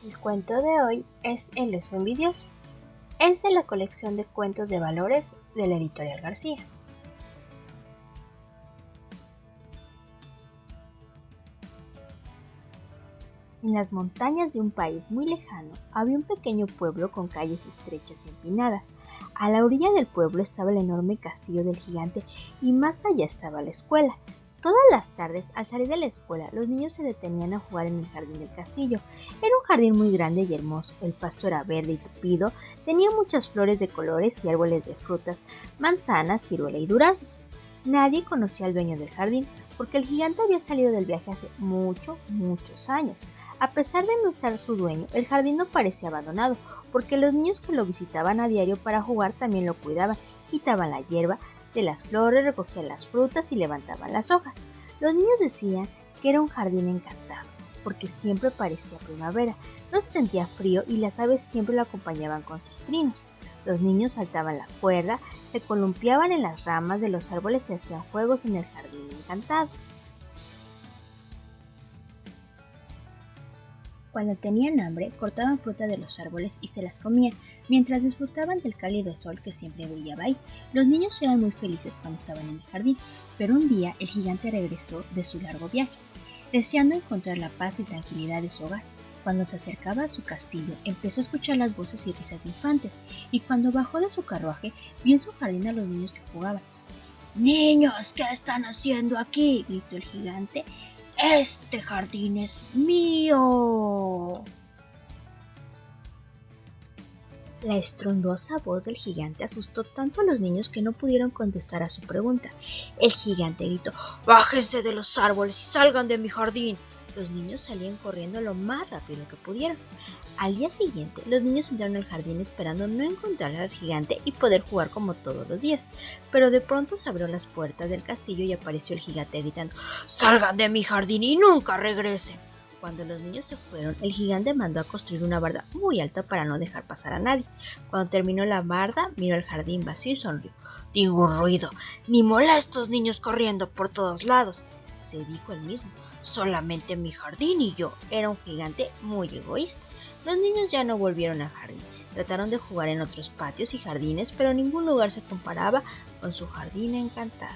El cuento de hoy es El oso envidioso. Es de la colección de cuentos de valores de la editorial García. En las montañas de un país muy lejano había un pequeño pueblo con calles estrechas y empinadas. A la orilla del pueblo estaba el enorme castillo del gigante y más allá estaba la escuela. Todas las tardes, al salir de la escuela, los niños se detenían a jugar en el jardín del castillo. Era un jardín muy grande y hermoso. El pasto era verde y tupido, tenía muchas flores de colores y árboles de frutas, manzanas, ciruela y durazno. Nadie conocía al dueño del jardín, porque el gigante había salido del viaje hace muchos años. A pesar de no estar su dueño, el jardín no parecía abandonado, porque los niños que lo visitaban a diario para jugar también lo cuidaban, quitaban la hierba de las flores, recogían las frutas y levantaban las hojas. Los niños decían que era un jardín encantado, porque siempre parecía primavera, no se sentía frío y las aves siempre lo acompañaban con sus trinos. Los niños saltaban la cuerda, se columpiaban en las ramas de los árboles y hacían juegos en el jardín encantado. Cuando tenían hambre, cortaban fruta de los árboles y se las comían, mientras disfrutaban del cálido sol que siempre brillaba ahí. Los niños eran muy felices cuando estaban en el jardín, pero un día el gigante regresó de su largo viaje, deseando encontrar la paz y tranquilidad de su hogar. Cuando se acercaba a su castillo, empezó a escuchar las voces y risas de infantes, y cuando bajó de su carruaje, vio en su jardín a los niños que jugaban. «¡Niños! ¿Qué están haciendo aquí?», gritó el gigante. «¡Este jardín es mío!». La estrondosa voz del gigante asustó tanto a los niños que no pudieron contestar a su pregunta. El gigante gritó: «¡Bájense de los árboles y salgan de mi jardín!». Los niños salían corriendo lo más rápido que pudieron. Al día siguiente, los niños entraron al jardín esperando no encontrar al gigante y poder jugar como todos los días. Pero de pronto se abrió las puertas del castillo y apareció el gigante gritando: «¡Salgan de mi jardín y nunca regresen!». Cuando los niños se fueron, el gigante mandó a construir una barda muy alta para no dejar pasar a nadie. Cuando terminó la barda, miró el jardín vacío y sonrió. «Ningún ruido, ni molestos niños corriendo por todos lados», se dijo él mismo. «Solamente mi jardín y yo». Era un gigante muy egoísta. Los niños ya no volvieron al jardín. Trataron de jugar en otros patios y jardines, pero ningún lugar se comparaba con su jardín encantado.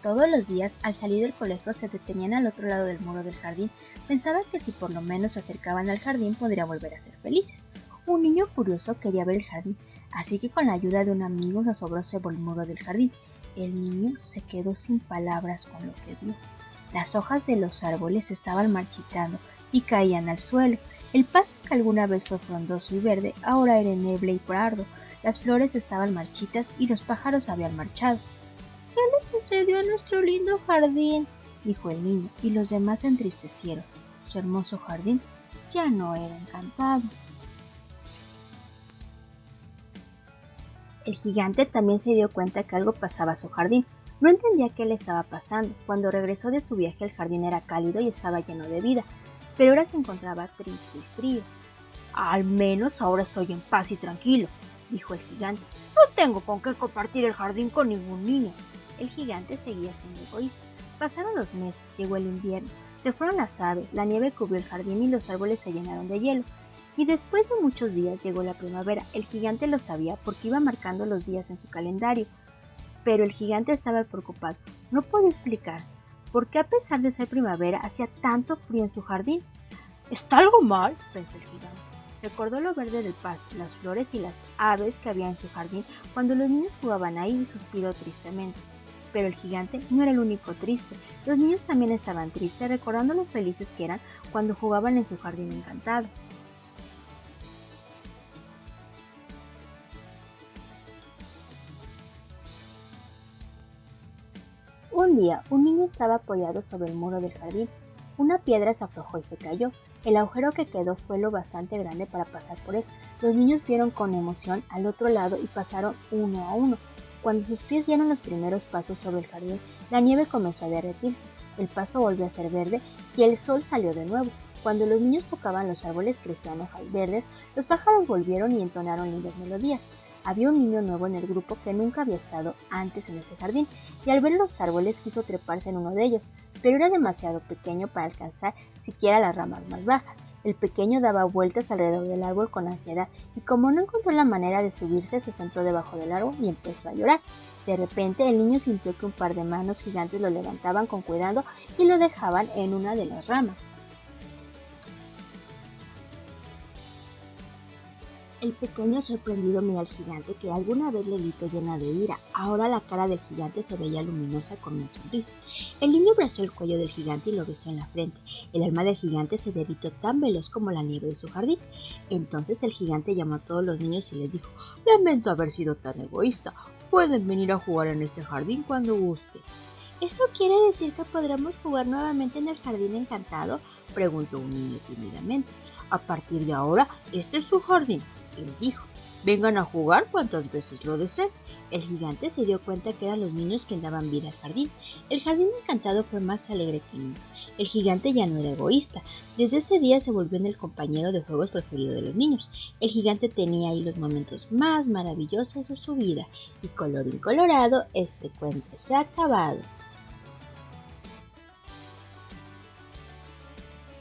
Todos los días, al salir del colegio, se detenían al otro lado del muro del jardín. Pensaban que si por lo menos se acercaban al jardín, podrían volver a ser felices. Un niño curioso quería ver el jardín, así que con la ayuda de un amigo se asomó sobre el muro del jardín. El niño se quedó sin palabras con lo que vio. Las hojas de los árboles estaban marchitando y caían al suelo. El pasto que alguna vez fue frondoso y verde ahora era endeble y pardo. Las flores estaban marchitas y los pájaros habían marchado. «¿Qué le sucedió a nuestro lindo jardín?», dijo el niño, y los demás se entristecieron. Su hermoso jardín ya no era encantado. El gigante también se dio cuenta que algo pasaba a su jardín. No entendía qué le estaba pasando. Cuando regresó de su viaje, el jardín era cálido y estaba lleno de vida, pero ahora se encontraba triste y frío. «Al menos ahora estoy en paz y tranquilo», dijo el gigante. «No tengo con qué compartir el jardín con ningún niño». El gigante seguía siendo egoísta. Pasaron los meses, llegó el invierno, se fueron las aves, la nieve cubrió el jardín y los árboles se llenaron de hielo. Y después de muchos días llegó la primavera. El gigante lo sabía porque iba marcando los días en su calendario. Pero el gigante estaba preocupado. No podía explicarse por qué, a pesar de ser primavera, hacía tanto frío en su jardín. «¿Está algo mal?», pensó el gigante. Recordó lo verde del pasto, las flores y las aves que había en su jardín cuando los niños jugaban ahí y suspiró tristemente. Pero el gigante no era el único triste. Los niños también estaban tristes, recordando lo felices que eran cuando jugaban en su jardín encantado. Un día, un niño estaba apoyado sobre el muro del jardín. Una piedra se aflojó y se cayó. El agujero que quedó fue lo bastante grande para pasar por él. Los niños vieron con emoción al otro lado y pasaron uno a uno. Cuando sus pies dieron los primeros pasos sobre el jardín, la nieve comenzó a derretirse, el pasto volvió a ser verde y el sol salió de nuevo. Cuando los niños tocaban los árboles crecían hojas verdes, los pájaros volvieron y entonaron lindas melodías. Había un niño nuevo en el grupo que nunca había estado antes en ese jardín, y al ver los árboles quiso treparse en uno de ellos, pero era demasiado pequeño para alcanzar siquiera las ramas más bajas. El pequeño daba vueltas alrededor del árbol con ansiedad, y como no encontró la manera de subirse, se sentó debajo del árbol y empezó a llorar. De repente el niño sintió que un par de manos gigantes lo levantaban con cuidado y lo dejaban en una de las ramas. El pequeño sorprendido mira al gigante, que alguna vez le gritó llena de ira. Ahora la cara del gigante se veía luminosa con una sonrisa. El niño abrazó el cuello del gigante y lo besó en la frente. El alma del gigante se derritió tan veloz como la nieve de su jardín. Entonces el gigante llamó a todos los niños y les dijo: «Lamento haber sido tan egoísta. Pueden venir a jugar en este jardín cuando gusten». «¿Eso quiere decir que podremos jugar nuevamente en el jardín encantado?», preguntó un niño tímidamente. «A partir de ahora, este es su jardín», les dijo. «Vengan a jugar cuantas veces lo deseen». El gigante se dio cuenta que eran los niños quienes daban vida al jardín. El jardín encantado fue más alegre que nunca. El gigante ya no era egoísta. Desde ese día se volvió en el compañero de juegos preferido de los niños. El gigante tenía ahí los momentos más maravillosos de su vida. Y colorín colorado, este cuento se ha acabado.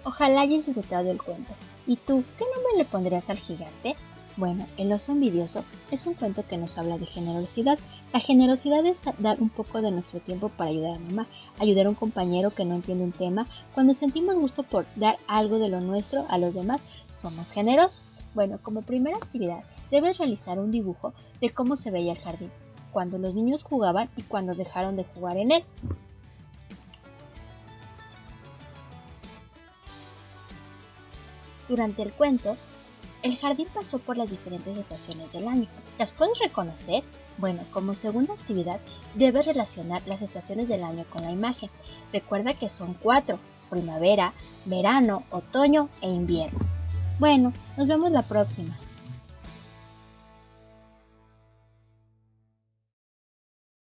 Ojalá hayas disfrutado del cuento. ¿Y tú, qué nombre le pondrías al gigante? Bueno, El oso envidioso es un cuento que nos habla de generosidad. La generosidad es dar un poco de nuestro tiempo para ayudar a mamá, ayudar a un compañero que no entiende un tema. Cuando sentimos gusto por dar algo de lo nuestro a los demás, somos generosos. Bueno, como primera actividad, debes realizar un dibujo de cómo se veía el jardín, cuando los niños jugaban y cuando dejaron de jugar en él. Durante el cuento, el jardín pasó por las diferentes estaciones del año. ¿Las puedes reconocer? Bueno, como segunda actividad, debes relacionar las estaciones del año con la imagen. Recuerda que son 4: primavera, verano, otoño e invierno. Bueno, nos vemos la próxima.